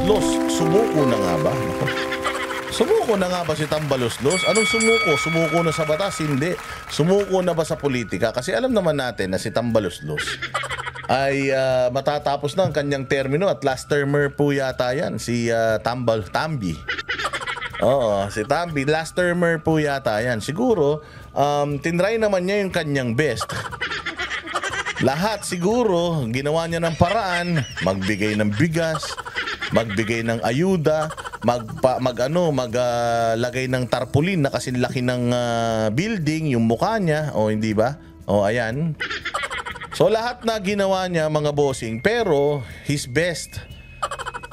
Tambaluslos, sumuko na nga ba? Sumuko na nga ba si Tambaluslos? Anong sumuko? Sumuko na sa batas? Hindi. Sumuko na ba sa politika? Kasi alam naman natin na si Tambaluslos ay matatapos na ang kanyang termino at last termer po yata yan, si Tambi. Oo, si Tambi, last termer po yata yan. Siguro, tinry naman niya yung kanyang best. Lahat siguro, ginawa niya ng paraan, magbigay ng bigas, magbigay ng ayuda, maglagay ng tarpaulin na kasi laki ng building, yung mukha niya, o hindi ba? O ayan. So lahat na ginawa niya mga bossing, pero his best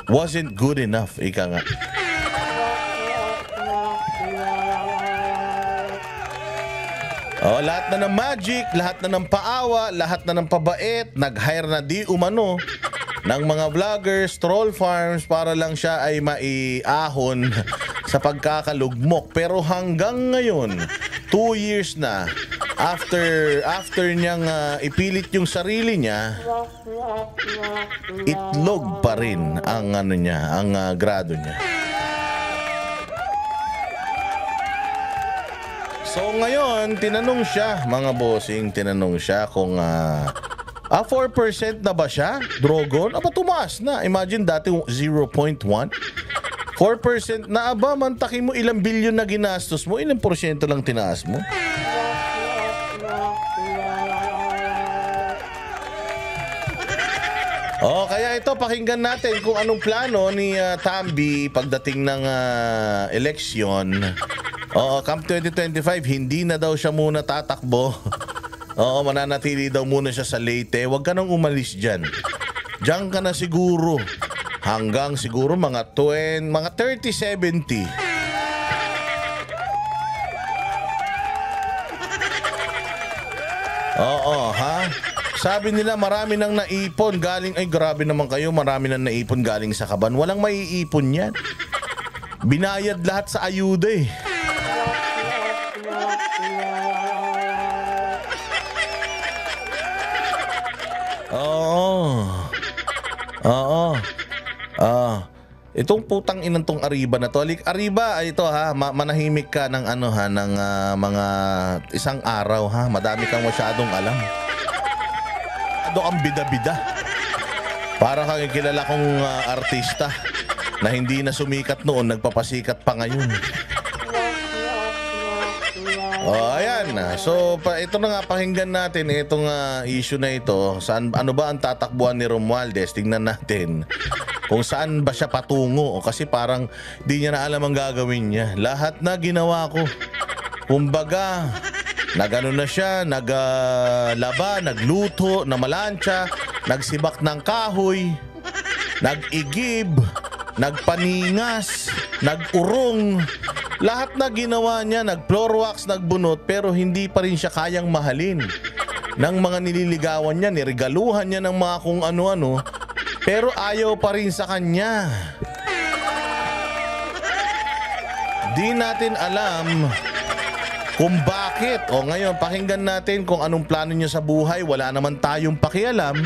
wasn't good enough, ika nga. Oh, lahat na ng magic, lahat na ng paawa, lahat na ng pabait, nag-hire na di umano ng mga vloggers, troll farms para lang siya ay maiahon sa pagkakalugmok. Pero hanggang ngayon, 2 years na after niyang ipilit yung sarili niya, itlog pa rin ang grado niya. So ngayon, tinanong siya, mga bossing, kung 4% na ba siya, Drogon? Aba, tumaas na. Imagine dati 0.1. 4% na, aba, mantakin mo ilang bilyon na ginastos mo, ilang porsyento lang tinaas mo. Oh, kaya ito, pakinggan natin kung anong plano ni Tambi pagdating ng eleksyon. Oo, come 2025, hindi na daw siya muna tatakbo. Oo, mananatili daw muna siya sa Leyte. Huwag ka nang umalis dyan. Diyan ka na siguro. Hanggang siguro mga 30-70. Oo, ha? Sabi nila marami nang naipon galing, ay grabe naman kayo, marami nang naipon galing sa kaban. Walang maiipon yan. Binayad lahat sa ayuda eh. Oo. Itong putang inang tong Arriba na to. Arriba, ito ha, manahimik ka ng ng mga isang araw ha. Madami kang masyadong alam. Ang bida-bida. Para kang kilala kong artista na hindi na sumikat noon, nagpapasikat pa ngayon. Oh, ayan na. So, ito na nga, pakinggan natin itong issue na ito. Ano ba ang tatakbuhan ni Romualdez? Tingnan natin kung saan ba siya patungo. Kasi parang di niya na alam ang gagawin niya. Lahat na ginawa ko. Kumbaga, nagano na siya, naglaba, nagluto, namalansya, nagsibak ng kahoy, nag-igib, nagpaningas, nag-urong. Lahat na ginawa niya, nag-floor wax, nagbunot, pero hindi pa rin siya kayang mahalin ng mga nililigawan niya, niregaluhan niya ng mga kung ano-ano, pero ayaw pa rin sa kanya. Di natin alam kung bakit. O ngayon, pakinggan natin kung anong plano niya sa buhay. Wala naman tayong pakialam,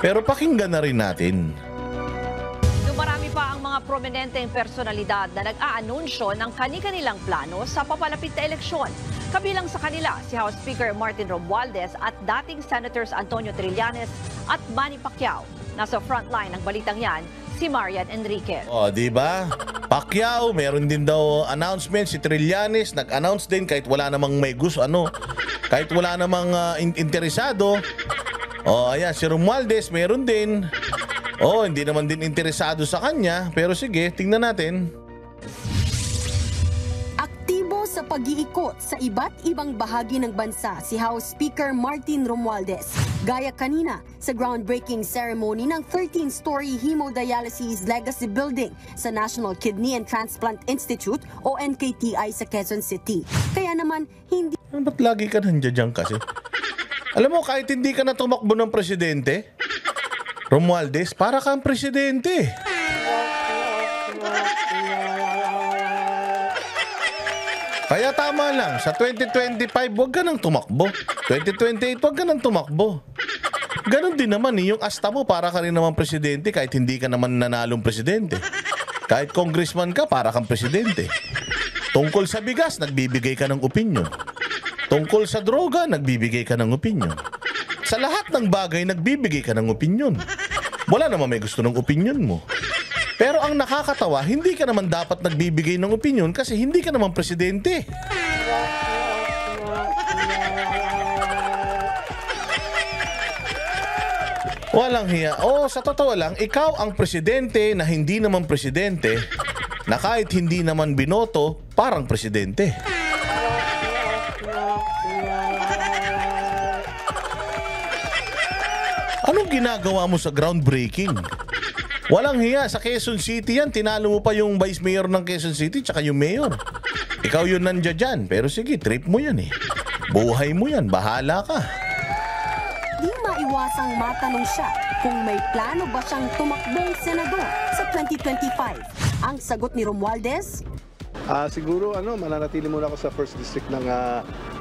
pero pakinggan na rin natin. Marami pa ang mga prominenteng personalidad na nag-aanunsyo ng kani-kanilang plano sa papalapit na eleksyon. Kabilang sa kanila si House Speaker Martin Romualdez at dating Senators Antonio Trillanes at Manny Pacquiao. Nasa frontline ng balitang yan, si Marian Enriquez. O, di ba? Pacquiao, meron din daw announcement. Si Trillanes, nag-announce din kahit wala namang may gusto, kahit wala namang interesado. O, ayan, si Romualdez, meron din. Oh, hindi naman din interesado sa kanya, pero sige, tingnan natin. Aktibo sa pag-iikot sa iba't ibang bahagi ng bansa si House Speaker Martin Romualdez. Gaya kanina sa groundbreaking ceremony ng 13-story hemodialysis legacy building sa National Kidney and Transplant Institute o NKTI sa Quezon City. Kaya naman, hindi... Ba't lagi ka nandiyan kasi? Alam mo, kahit hindi ka na tumakbo ng presidente, Romualdez, para kang presidente. Kaya tama lang, sa 2025, huwag ka nang tumakbo. 2028, huwag ka nang tumakbo. Ganon din naman yung asta mo, para ka rin naman presidente kahit hindi ka naman nanalong presidente. Kahit congressman ka, para kang presidente. Tungkol sa bigas, nagbibigay ka ng opinyon. Tungkol sa droga, nagbibigay ka ng opinyon. Sa lahat ng bagay, nagbibigay ka ng opinyon. Wala naman may gusto ng opinyon mo. Pero ang nakakatawa, hindi ka naman dapat nagbibigay ng opinyon kasi hindi ka naman presidente. Walang hiya. Sa totoo lang, ikaw ang presidente na hindi naman presidente, na kahit hindi naman binoto, parang presidente. Anong ginagawa mo sa groundbreaking? Walang hiya. Sa Quezon City yan, tinalo mo pa yung vice mayor ng Quezon City tsaka yung mayor. Ikaw yun nandiyan dyan. Pero sige, trip mo yan eh. Buhay mo yan. Bahala ka. Di maiwasang matanong siya kung may plano ba siyang tumakbong senador sa 2025. Ang sagot ni Romualdez, Siguro mananatili muna ako sa first district ng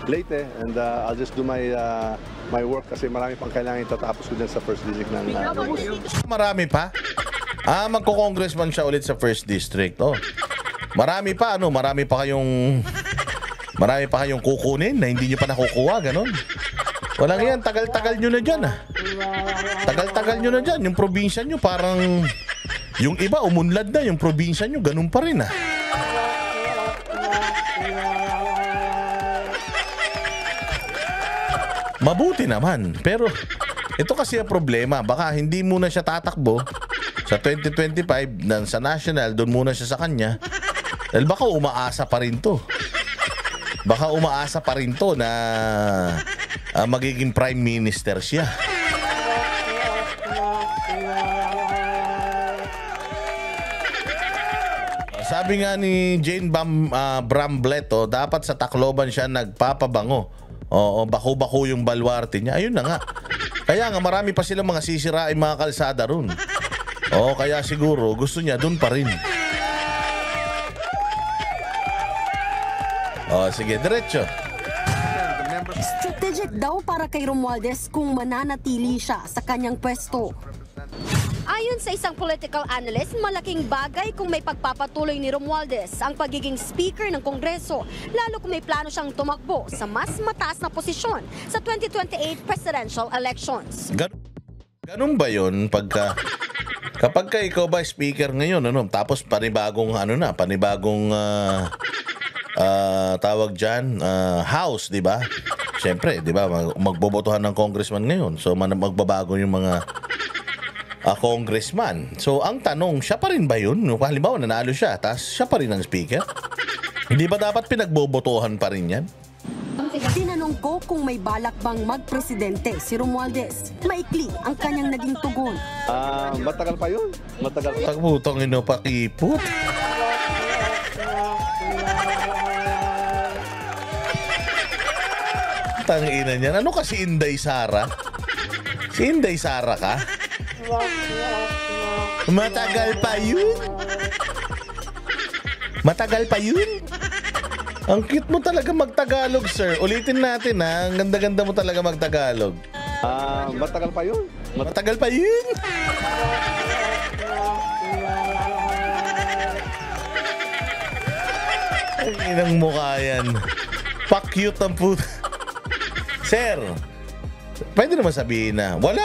Leyte and I'll just do my work kasi marami pang kailangan itatapos ko dyan sa first district ng Leyte. Marami pa? Magko-congressman siya ulit sa first district. Marami pa marami pa kayong kukunin na hindi niyo pa nakukuha, ganun. Walang yan, tagal-tagal nyo na dyan Tagal-tagal nyo na dyan. Yung probinsya nyo parang, yung iba umunlad na, yung probinsya nyo ganun pa rin Mabuti naman, pero ito kasi ang problema, baka hindi muna siya tatakbo sa 2025 sa national, doon muna siya sa kanya. Dahil baka umaasa pa rin to. Baka umaasa pa rin to na magiging prime minister siya. Sabi nga ni Jane Bramblett, dapat sa Tacloban siya nagpapabango. Bako-bako yung balwarte niya. Ayun na nga. Kaya nga marami pa silang mga sisirain mga kalsada ron. Kaya siguro gusto niya doon pa rin. Sige, diretso. strategic daw para kay Romualdez kung mananatili siya sa kanyang pwesto. Ayon sa isang political analyst, malaking bagay kung may pagpapatuloy ni Romualdez ang pagiging speaker ng Kongreso, lalo kung may plano siyang tumakbo sa mas mataas na posisyon sa 2028 presidential elections. Ganun ba yun kapag ikaw ba speaker ngayon, tapos panibagong tawag dyan, house, di ba? Siyempre, di ba, magbobotohan ng congressman ngayon. So, magbabago yung mga congressman. So, ang tanong, siya pa rin ba yun? Halimbawa, nanalo siya, tapos siya pa rin ang speaker? Hindi ba dapat pinagbobotohan pa rin yan? Tinanong ko kung may balak bang magpresidente si Romualdez. Maikli ang kanyang naging tugon. Matagal pa yun. Matagal pa. Tagbutang pakipot. Tangina niyan. Ano kasi Inday Sara? Si Inday Sara ka? Matagal pa yun? Matagal pa yun? Ang cute mo talaga magtagalog, sir. Ulitin natin, ha? Ang ganda-ganda mo talaga magtagalog. Matagal pa yun. Matagal pa yun? Ang inang mukha yan. Pa-cute ang puto. Sir, pwede naman sabihin na, wala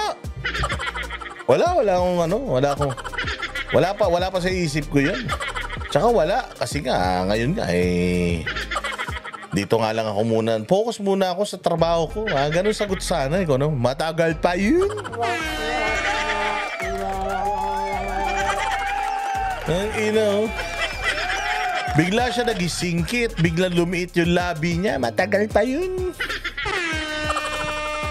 pa sa isip ko yun. Tsaka wala, kasi nga, ngayon nga, dito nga lang ako muna, focus muna ako sa trabaho ko. Ganun sagot sana, matagal pa yun. Ang ina, bigla siya nagisingkit, bigla lumiit yung labi niya, matagal pa yun.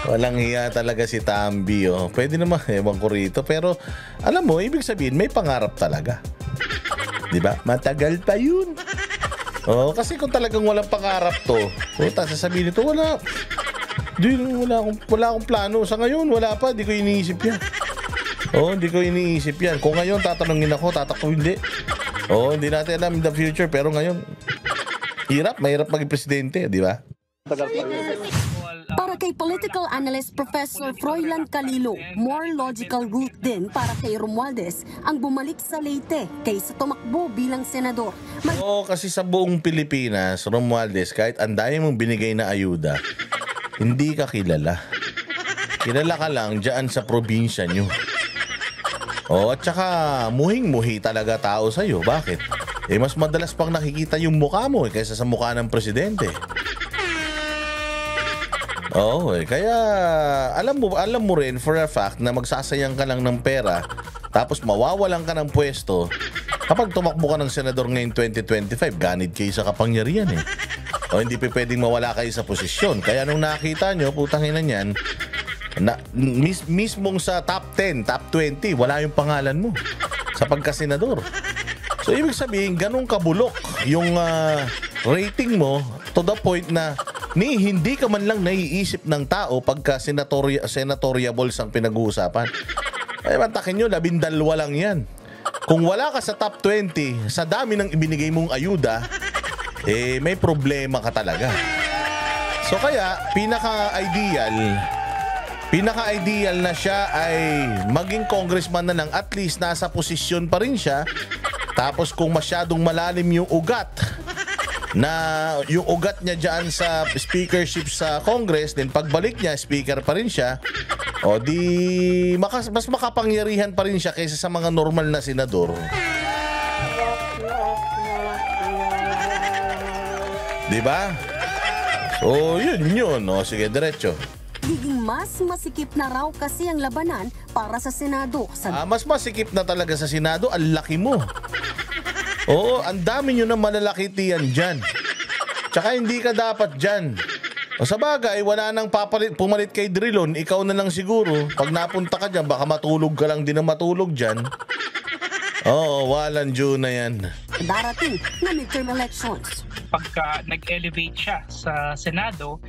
Walang hiya talaga si Tambi, Pwede naman, ewan ko rito. Pero, alam mo, ibig sabihin, may pangarap talaga. Diba? Matagal pa yun. Kasi kung talagang walang pangarap to, sasabihin nito, wala akong plano. Sa ngayon, wala pa. Di ko iniisip yan. Hindi ko iniisip yan. Kung ngayon, tatanungin ako, tatakbo hindi. Hindi natin alam in the future. Pero ngayon, mahirap maging presidente, di ba? Matagal pa yun. Para kay Kay political analyst Professor Froilan Calilo, more logical route din para kay Romualdez ang bumalik sa Leyte kaysa tumakbo bilang senador. Oo, kasi sa buong Pilipinas, Romualdez, kahit ang dami mong binigay na ayuda, hindi ka kilala. Kilala ka lang dyan sa probinsya nyo. At saka muhing-muhi talaga tao sa'yo. Bakit? Mas madalas pang nakikita yung mukha mo kaysa sa mukha ng presidente. Kaya alam mo rin for a fact na magsasayang ka lang ng pera tapos mawawalan ka ng pwesto kapag tumakbo ka ng senador ngayong 2025, ganid kayo sa kapangyarihan hindi pa pwedeng mawala kayo sa posisyon. Kaya nung nakita nyo, putang ina niyan, mismong sa top 10, top 20, wala yung pangalan mo sa pagkasenador. So ibig sabihin, ganun kabulok yung rating mo to the point na hindi ka man lang naiisip ng tao pagka senatoriables ang pinag-uusapan. Ay mantakin nyo, 12 lang yan. Kung wala ka sa top 20, sa dami ng ibinigay mong ayuda, may problema ka talaga. So kaya, pinaka-ideal na siya ay maging congressman na lang, at least nasa posisyon pa rin siya. Tapos kung masyadong malalim yung ugat niya dyan sa speakership sa Congress, then pagbalik niya, speaker pa rin siya, mas makapangyarihan pa rin siya kaysa sa mga normal na senador. Diba? So, yun. Sige, diretso. Giging mas masikip na raw kasi ang labanan para sa Senado. Mas masikip na talaga sa Senado, ang laki mo. Ang dami nyo na malalaki tiyan dyan. Tsaka hindi ka dapat dyan. Sa bagay, wala nang pumalit kay Drilon, ikaw na lang siguro. Pag napunta ka dyan, baka matulog ka lang din na matulog dyan. Walang June na yan. Darating na midterm elections. Pagka nag-elevate siya sa Senado,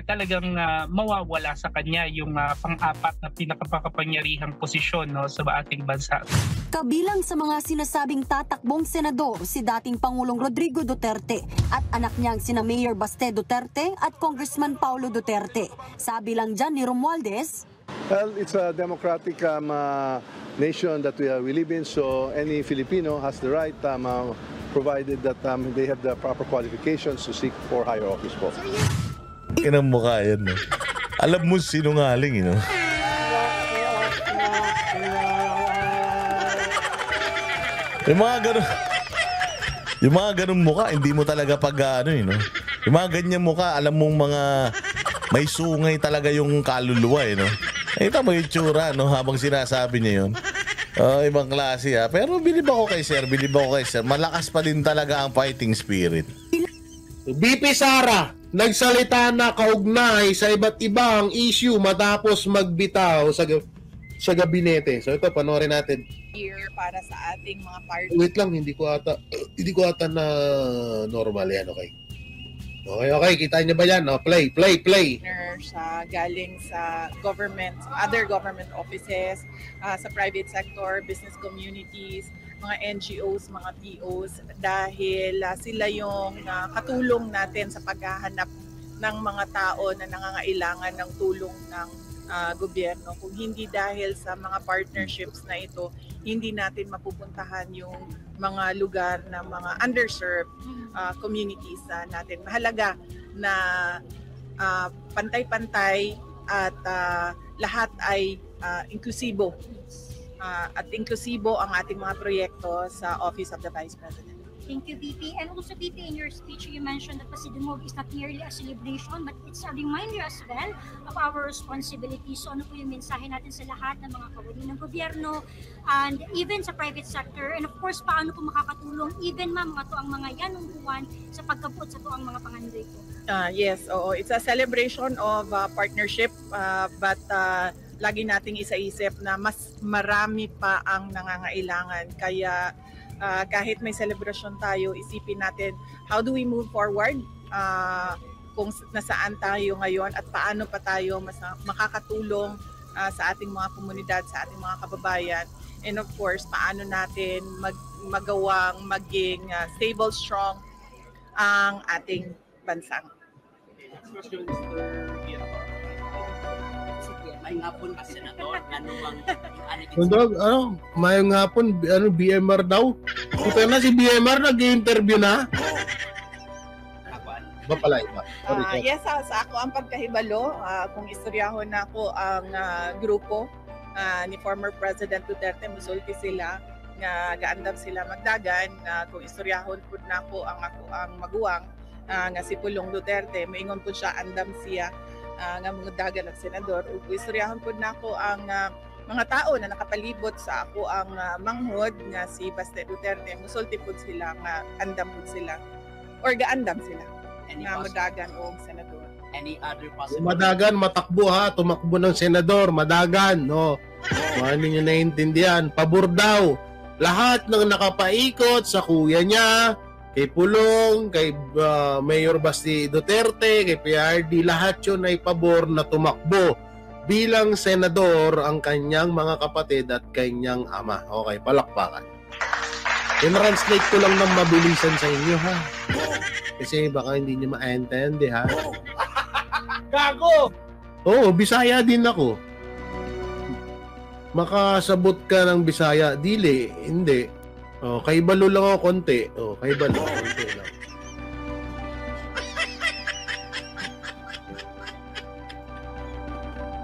talagang mawawala sa kanya yung pang-apat na pinakapakapangyarihang posisyon sa ating bansa. Kabilang sa mga sinasabing tatakbong senador si dating Pangulong Rodrigo Duterte at anak niyang sina Mayor Baste Duterte at Congressman Paulo Duterte. Sabi lang dyan ni Romualdez, Well, it's a democratic nation that we live in, so any Filipino has the right, provided that they have the proper qualifications to seek for higher office po. Kinang mukha yan, no? Alam mo sinungaling, Yung mga ganun mukha, hindi mo talaga Yung mga ganyan mukha, alam mong mga may sungay talaga yung kaluluwa, Nakita mo yung tsura, habang sinasabi niya yun. Ibang klase, Pero bilib ako kay sir. Malakas pa din talaga ang fighting spirit. BP Sara, nagsalita na kaugnay sa iba't ibang issue matapos magbitaw sa gabinete. So ito, panoorin natin. Here para sa ating mga party. Wait lang, hindi ko ata na normal yan, okay? Okay, kita niyo ba yan? Play. Galing sa government, other government offices, sa private sector, business communities, mga NGOs, mga POs, dahil sila yung katulong natin sa paghahanap ng mga tao na nangangailangan ng tulong ng gobyerno. Kung hindi dahil sa mga partnerships na ito, hindi natin mapupuntahan yung mga lugar na mga underserved communities natin. Mahalaga na pantay-pantay at lahat ay inklusibo. At inklusibo ang ating mga proyekto sa Office of the Vice President. Thank you, VP. And also, VP, in your speech, you mentioned that Pasidumog is not merely a celebration, but it's a reminder as well of our responsibility. So ano po yung mensahe natin sa lahat ng mga kawani ng gobyerno and even sa private sector? And of course, paano po makakatulong even mga tuang mga yanong buwan sa pagkabot sa tuang mga pangandoy po? Yes, it's a celebration of partnership, but lagi nating isaisip na mas marami pa ang nangangailangan. Kaya kahit may celebration tayo, isipin natin how do we move forward, kung nasaan tayo ngayon at paano pa tayo mas makakatulong sa ating mga komunidad, sa ating mga kababayan, and of course paano natin magawang maging stable, strong ang ating bansa. may ngapon ka senador ano bang mayong hapon BMR daw. Puta na si BMR nag-interview na. Ba pala iba. Yes, sa ako ang pagkahibalo, kung istoryahon na ako ang grupo ni former President Duterte, musulti sila nga gaandam sila magdagan. Kung istoryahon pud na ako ang maguwang nga si Pulong Duterte, moingon pud siya andam siya nga magdagan og senador. Ug istoryahon pud na ako ang mga tao na nakapalibot sa ako ang manghod nga si Baste Duterte, musulti pud sila nga andam pud sila or gaandam sila nga madagan o senador. Any other possible? Madagan, matakbo ha, tumakbo ng senador, madagan, no. Ano niyo naiintindihan? Pabor daw. Lahat ng nakapaikot sa kuya niya, kay Pulong, kay Mayor Basti Duterte, kay PRD, lahat yun ay pabor na tumakbo bilang senador ang kanyang mga kapatid at kanyang ama. Okay, palakpakan. I-translate ko lang ng mabilisan sa inyo ha. Kasi baka hindi niyo ma-entende ha. Gago! Oo, Bisaya din ako. Makasabot ka ng Bisaya, dili, hindi. Oh, kay Balo lang ako konti. Oh, kay Balo konti lang.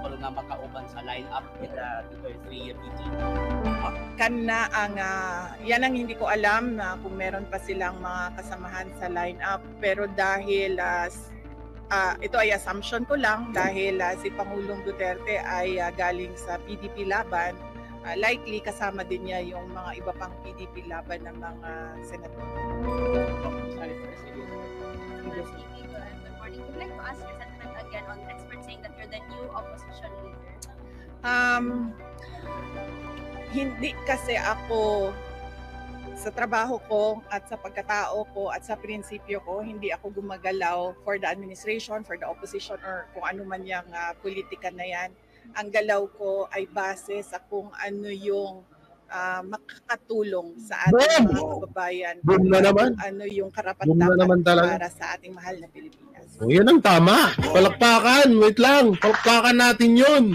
Wala nga makauban sa line-up nila dito 3-year meeting. Kana ang yan ang hindi ko alam na kung meron pa silang mga kasamahan sa lineup, pero dahil ito ay assumption ko lang dahil si Pangulong Duterte ay galing sa PDP laban, likely kasama din niya yung mga iba pang PDP laban ng mga senador. Good morning. Would like to ask your sentiment again on experts saying that you're the new opposition leader. Hindi kasi ako sa trabaho ko at sa pagkatao ko at sa prinsipyo ko, hindi ako gumagalaw for the administration, for the opposition, or kung ano man yung politika na yan. Ang galaw ko ay base sa kung ano yung makakatulong sa ating mga kababayan. Ano yung karapat-dapat para sa ating mahal na Pilipinas. Oh, yan ang tama. Palakpakan. Wait lang. Palakpakan natin yun.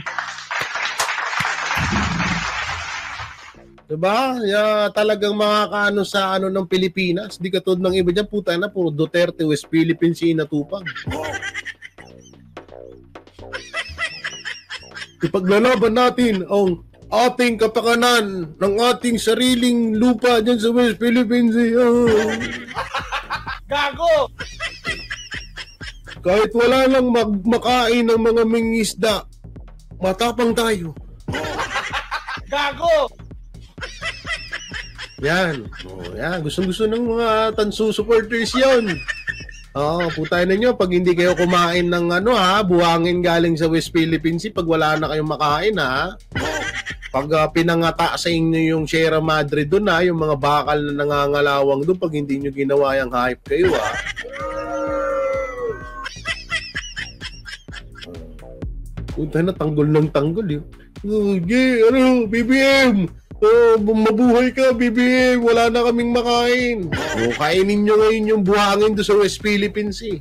Diba? Talagang makakaano sa ano ng Pilipinas. Di katulad ng iba dyan, puta na, puro Duterte, West Philippines, inatupag. Ipaglalaban natin ang ating kapakanan ng ating sariling lupa dyan sa West Philippines. Gago! Kahit wala lang makain ng mga mangingisda, matapang tayo. Gago! Yan. Oh, yan. Gusto ng mga Tansu supporters yon. Putay na nyo. Pag hindi kayo kumain ng buhangin galing sa West Philippines, pag wala na kayong makain, ha? Pag pinangata sa inyo yung Sierra Madre doon, ha? Yung mga bakal na nangangalawang doon, pag hindi nyo ginawa yung hype kayo, ha? Puta na, tanggol ng tanggol, yun. BBM! Mabuhay ka, BBM. Wala na kaming makain. Kainin nyo ngayon yung buhangin doon sa West Philippines, eh.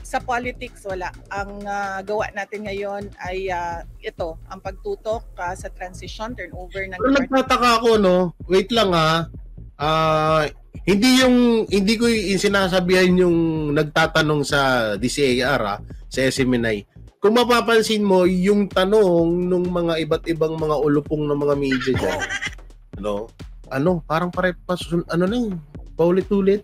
Sa politics, wala. Ang gawa natin ngayon ay ito, ang pagtutok sa transition, turnover ng... Pero nagtataka ako, no? Wait lang, ha? Hindi ko sinasabihan yung nagtatanong sa DCAR, sa SMNI. Kung mapapansin mo, yung tanong ng mga iba't ibang mga ulupong ng mga media dyan, parang paulit-ulit.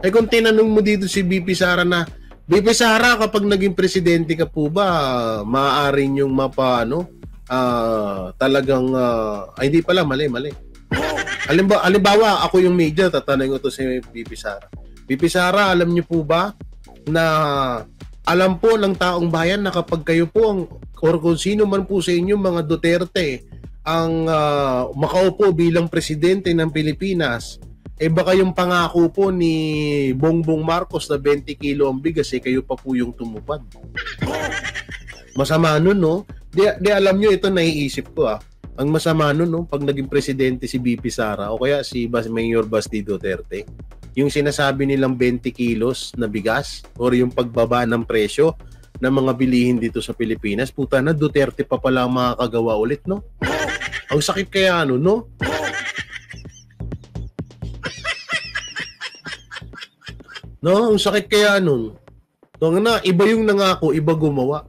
Kung tinanong mo dito si BP Sara na, BP Sara, kapag naging presidente ka po ba, maaaring yung hindi pala, mali. Halimbawa, ako yung media, tatanungin ko to si BP Sara. BP Sara, alam niyo po ba na alam po ng taong bayan na kapag kayo po or kung sino man po sa inyo mga Duterte ang makaupo bilang presidente ng Pilipinas, baka yung pangako po ni Bongbong Marcos na 20 kilo ang bigas, kayo pa po yung tumupad. Masama nun, no? Di alam nyo, ito naiisip ko, Ang masama nun, no, pag naging presidente si BP Sara o kaya si Mayor Basti Duterte, yung sinasabi nilang 20 kilos na bigas or yung pagbaba ng presyo ng mga bilihin dito sa Pilipinas, puta na, Duterte pa pala ang makakagawa ulit, no? Ang sakit kaya, ano, no? No, ang sakit kaya nun. So, na, iba yung nangako, iba gumawa.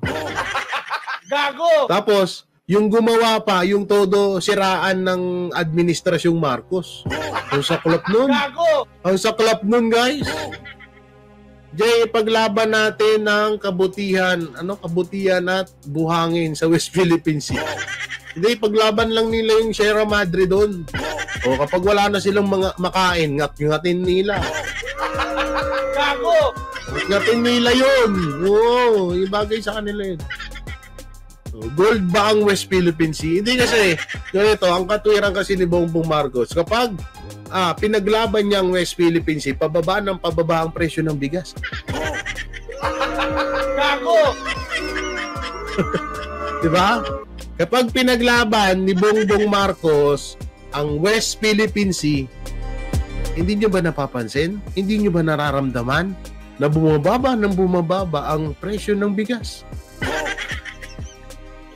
Gago! Tapos, yung gumawa pa, yung todo siraan ng administrasyong Marcos. Ang saklap nun. Gago! Ang saklap nun, guys. Jay, paglaban natin ng kabutihan at buhangin sa West Philippine Sea. Hindi, paglaban lang nila yung Sierra Madre doon. O kapag wala na silang mga makain, ngatin nila. Gago! Ngatin nila yun. Oo, ibagay sa kanila yun. Gold ba ang West Philippine Sea? Hindi kasi, ganito, ang katwiran kasi ni Bongbong Marcos, kapag pinaglaban niya ang West Philippine Sea, pababa ang presyo ng bigas. Gago! Diba? Kapag pinaglaban ni Bongbong Marcos ang West Philippine Sea, hindi nyo ba napapansin? Hindi nyo ba nararamdaman na bumababa ang presyo ng bigas?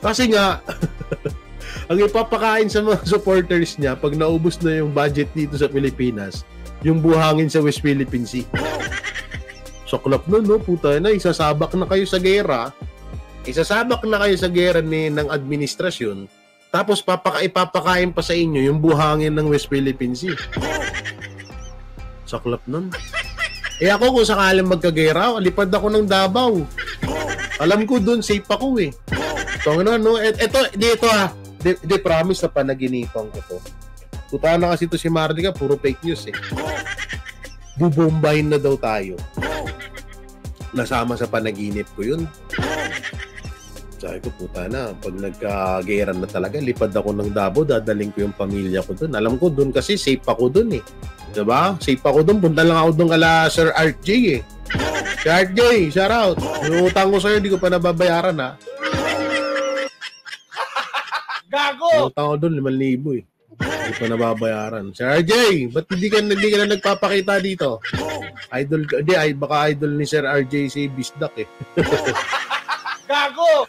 Kasi nga, ang ipapakain sa mga supporters niya pag naubos na yung budget dito sa Pilipinas, yung buhangin sa West Philippine Sea. Saklap nun, no? Puta na, isasabak na kayo sa gera. Isasabak na kayo sa gera ng administrasyon. Tapos ipapakain pa sa inyo yung buhangin ng West Philippine Sea. Saklap nun. Ako kung sakaling magkagera, lipad ako ng Davao. Alam ko dun, safe ako eh. So, no? Dito Di promise na panaginipan ko to. Puta na kasi to si Marlica, puro fake news eh. Bubombahin na daw tayo. Nasama sa panaginip ko yun. Sabi ko, puta na, pag nagkagera na talaga, lipad ako ng Davao, dadaling ko yung pamilya ko dun. Alam ko dun kasi safe ako dun eh. Diba? Safe ako dun, punta lang ako dun kala Sir RJ eh. Sir RJ, shout out. Yung utang ko sa'yo, di ko pa nababayaran ha. Gago! Utang ko dun, 5,000 eh. Hindi pa nababayaran. Sir RJ, ba't hindi ka na nagpapakita dito? Idol ka, baka idol ni Sir RJ si Bisdak eh. Gago!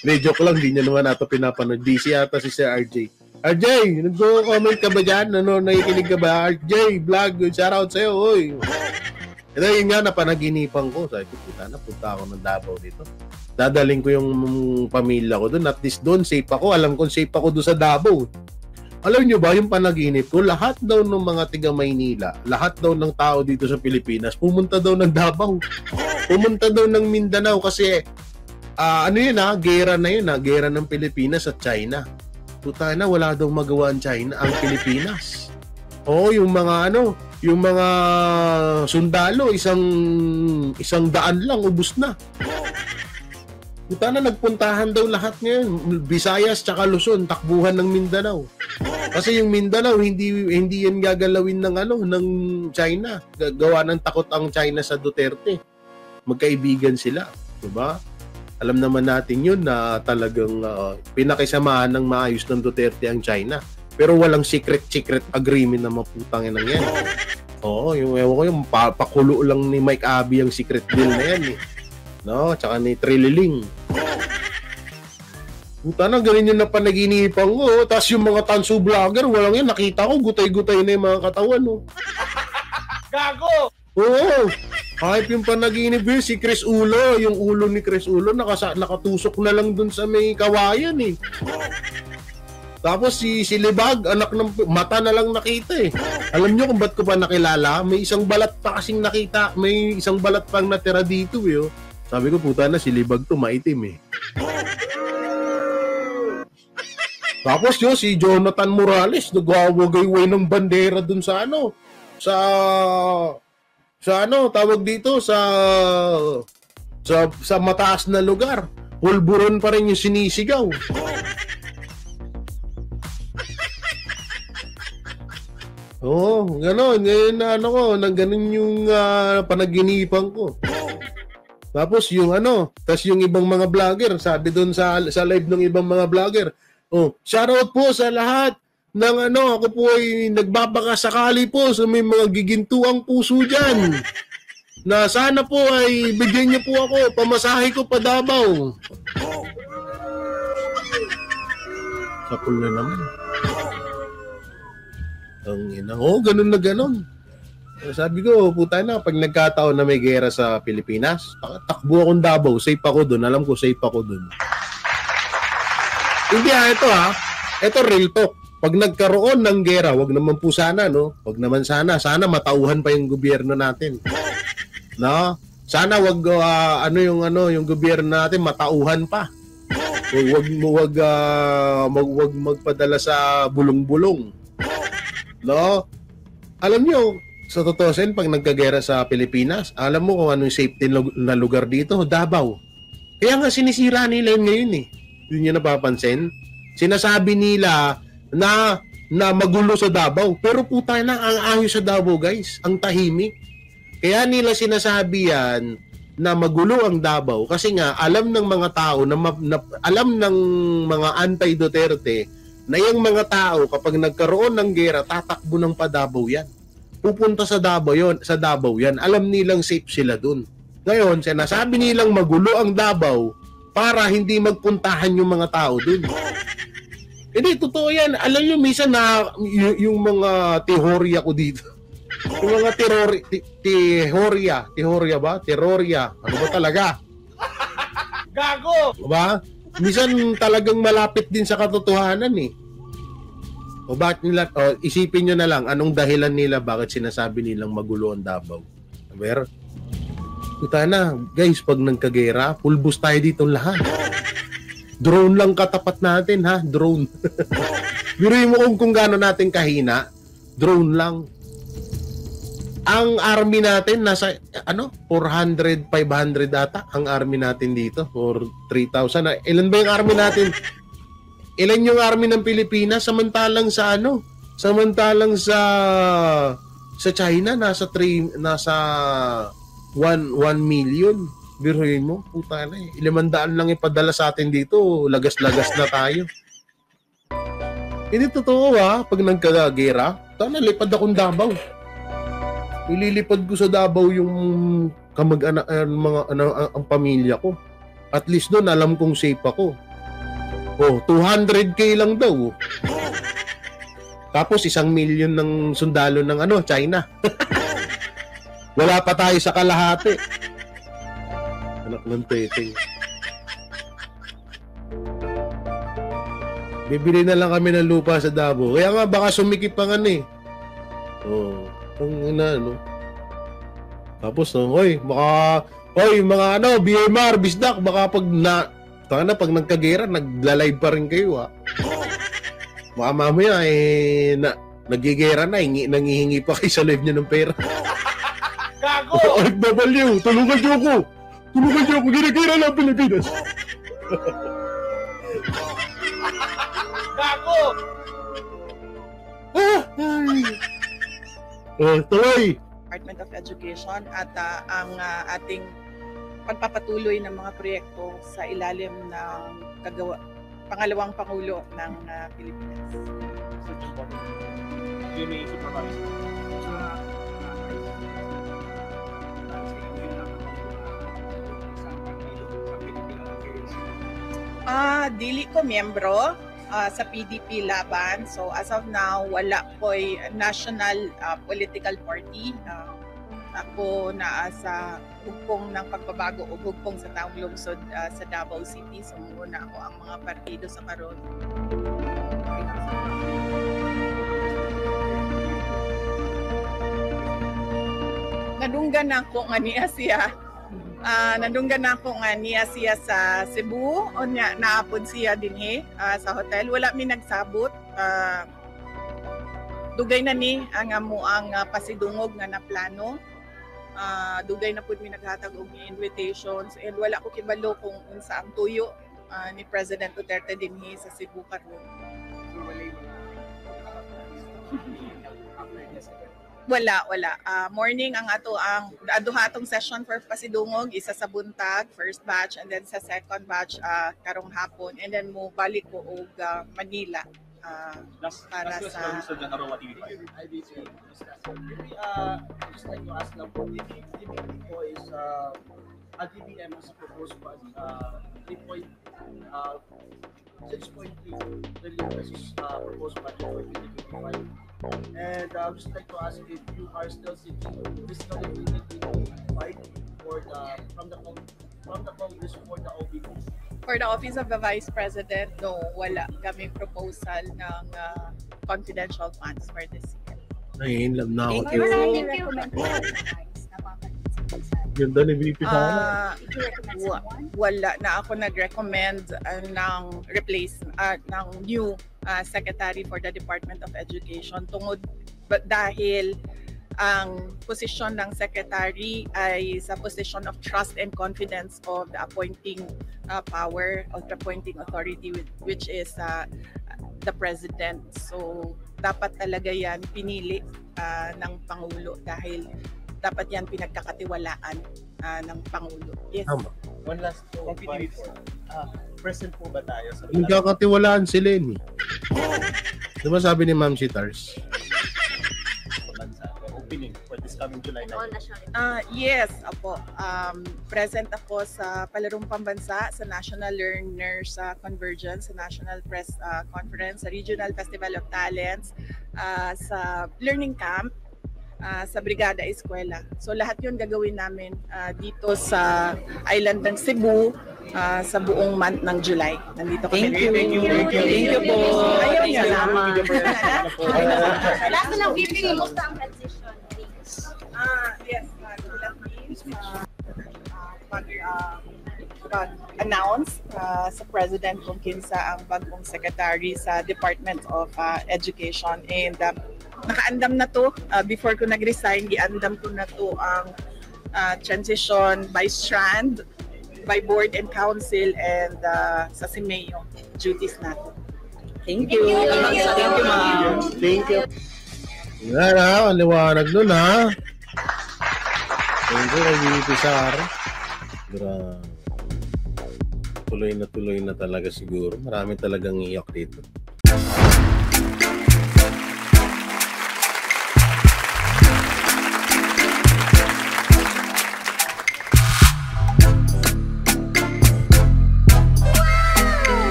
Hindi, joke lang, di niya naman nato pinapanood. DC ata si Sir RJ. RJ, nag-comment ka ba dyan? Nakikinig ka ba? RJ, vlog, shoutout sa'yo, oy. Ito yun nga, napanaginipan ko. Sabi ko, punta ako ng Davao dito. Dadaling ko yung pamilya ko doon. At least doon, safe ako. Alam ko, safe ako doon sa Davao. Alam nyo ba, yung panaginip ko, lahat daw ng mga tiga Maynila, lahat daw ng tao dito sa Pilipinas, pumunta daw ng Davao. Pumunta daw ng Mindanao kasi, gera na yun, gera ng Pilipinas at China. Puta na, wala daw magawa ang China, ang Pilipinas. Oo, yung mga sundalo, isang daan lang, ubus na. Puta na, nagpuntahan daw lahat ngayon. Visayas tsaka Luzon, takbuhan ng Mindanao. Kasi yung Mindanao, hindi yan gagalawin ng China. Gawa ng takot ang China sa Duterte. Magkaibigan sila, 'di ba? Alam naman natin yun na talagang pinakisamahan ng maayos ng Duterte ang China. Pero walang secret agreement na maputangin ng yan. Oo, yung pakulo lang ni Mike Abbey ang secret deal na yan eh. No, tsaka ni Trililing. Puta na, ganun yung napanaginipan ko. Tapos yung mga tanso vlogger, walang yan. Nakita ko, gutay-gutay na yung mga katawan. Oh. Gago! Oo. Kahit yung panaginip yun, si Chris Ulo, yung ulo ni Chris Ulo, nakatusok na lang dun sa may kawayan eh. Tapos si Libag, anak ng mata na lang nakita eh. Alam nyo kung ba't ko pa nakilala? May isang balat pa kasing nakita. May isang balat pang natira dito eh. Oh. Sabi ko, puta na, si Libag to, maitim eh. Tapos yun, si Jonathan Morales, nagwawagay-way ng bandera dun sa tawag dito, sa mataas na lugar. Pulburon pa rin yung sinisigaw. Oo, gano'n. Ngayon ganun yung panaginipan ko. Tapos yung yung ibang mga vlogger, sabi doon sa live ng ibang mga vlogger, Oh, shoutout po sa lahat ng ako po ay nagbabakasakali po sa may mga gigintuang puso dyan. Na sana po ay bigyan niyo po ako, pamasahe ko pa Davao. Sapul na naman. Ang ina. Ganun na ganun. Sabi ko, puta na, pag nagkataon na may gera sa Pilipinas, takbo akong Davao, safe ako doon. Alam ko, safe ako doon. Hindi ito real talk. Pag nagkaroon ng gera, wag naman po sana, no? Wag naman sana matauhan pa yung gobyerno natin. No? Sana wag yung gobyerno natin matauhan pa. Wag magpadala sa bulong-bulong. No? Alam niyo, sa totoo sen, pag nagkagera sa Pilipinas, alam mo kung anong safety na lugar dito? Davao. Kaya nga sinisira nila yun ngayon eh. Yun yung napapansin. Sinasabi nila na magulo sa Davao. Pero puta na, ang ayos sa Davao guys. Ang tahimik. Kaya nila sinasabi yan na magulo ang Davao kasi nga alam ng mga tao alam ng mga anti-Duterte na yung mga tao kapag nagkaroon ng gera tatakbo ng pa-Davao yan. Pupunta sa Davao yan. Alam nilang safe sila dun. Ngayon, sinasabi nilang magulo ang Davao para hindi magpuntahan yung mga tao dun. Hindi, totoo yan. Alam nyo, minsan na yung mga teorya ko dito. Yung mga teorya ba? Terorya. Ano ba talaga? Gago! Diba? Minsan talagang malapit din sa katotohanan eh. O bakit nila, isipin nyo na lang, anong dahilan nila bakit sinasabi nilang magulo ang Davao? Diba? Puta na, guys, pag nagkagera, pulbos tayo dito lahat. Drone lang katapat natin, ha? Drone. Biruin mo kung gaano natin kahina, drone lang. Ang army natin, nasa, 400, 500 ata, ang army natin dito, or 3,000. Ilan ba yung army natin? Ilan yung army ng Pilipinas? Samantalang sa China, nasa 1 million. Biruin mo, puta na eh. 500 lang ipadala sa atin dito, lagas-lagas na tayo. Hindi totoo pag nagkagera, sana lipad akong Davao. Ililipad ko sa Davao yung kamag-anak, ang pamilya ko. At least doon, alam kong safe ako. 200K lang daw. Tapos 1 million ng sundalo ng China. Wala pa tayo sa kalahati. Anak ng teteng. Bibili na lang kami ng lupa sa Davao. Kaya nga baka sumikip pa nga eh. Tapos mga BMR, Bisdak, baka pag nagkagera, nagla-live pa rin kayo Baka mamaya nagigera na, nangihingi pa kayo sa live niya ng pera. Gago! OFW, tulungan niyo ako! Ginigera lang Pilipinas! Gago! Tuloy! Department of Education at ang ating pagpapatuloy ng mga proyekto sa ilalim ng pangalawang Pangulo ng Pilipinas. Dili ko miyembro sa PDP laban. So as of now, wala ko'y national political party. Ako naa sa hugpong ng pagbabago o hugpong sa taong lungsod sa Davao City. So muna ako ang mga partido sa karon. Nadunggan ako nga niya siya. Nandunggan ako nga niya siya sa Cebu o naapod siya dinhi sa hotel. Wala mi nagsabot. Dugay na ni ang amuang pasidungog nga naplano. Dugay na pud mi naghatag og invitations and wala ko kibalo kung unsa ang tuyo ni President Duterte dinhi sa Cebu karon. Wala. Morning ang aduha atong session for pasidungog, isa sa buntag, first batch, and then sa second batch karong hapon, and then mo balik ko og Manila para sa Mr. Janaro, what TV5? Just like to ask lang po, if DBP po is DBM as a proposed budget, 6.3 trillion pesos proposed budget for 2025. And I would just like to ask if you are still seeking fiscal liquidity for from the Congress for the OVP. For the Office of the Vice President, no, wala kaming proposal ng confidential funds for this year. Naiinlove na ako. Thank you. Ganda ni VP Wala na ako nag-recommend ng ng new secretary for the Department of Education tungod dahil ang posisyon ng secretary ay sa position of trust and confidence of the appointing power of the appointing authority, which is the president. So dapat talaga yan pinili ng Pangulo dahil dapat yan pinagkakatiwalaan ng Pangulo. Yes. One last po, present po ba tayo sa Nagkakatiwalaan si Lenny. Di ba sabi ni Ma'am Chitars? opening for this coming July 9? Yes, apo. Present ako sa Palarong Pambansa, sa National Learners Convergence, sa National Press Conference, sa Regional Festival of Talents, sa Learning Camp, sa Brigada Eskwela. So lahat yun gagawin namin dito sa island ng Cebu sa buong month ng July. Nandito kami. Thank you po. Ayaw niya. Salamat. Last na lang, VP, kumusta ang transition, please? Yes, pag-announce sa President kung kinsa ang bagong secretary sa Department of Education. And nakaandam na to. Before ko nag-resign, giandam ko na to ang transition by strand, by board and council, and sa CIMEO duties nato. Thank you. Thank you, ma'am. Thank you. Yan ha, liwanag nun ha. Thank you, VP Sara. Tuloy na talaga siguro. Marami talagang iyak dito.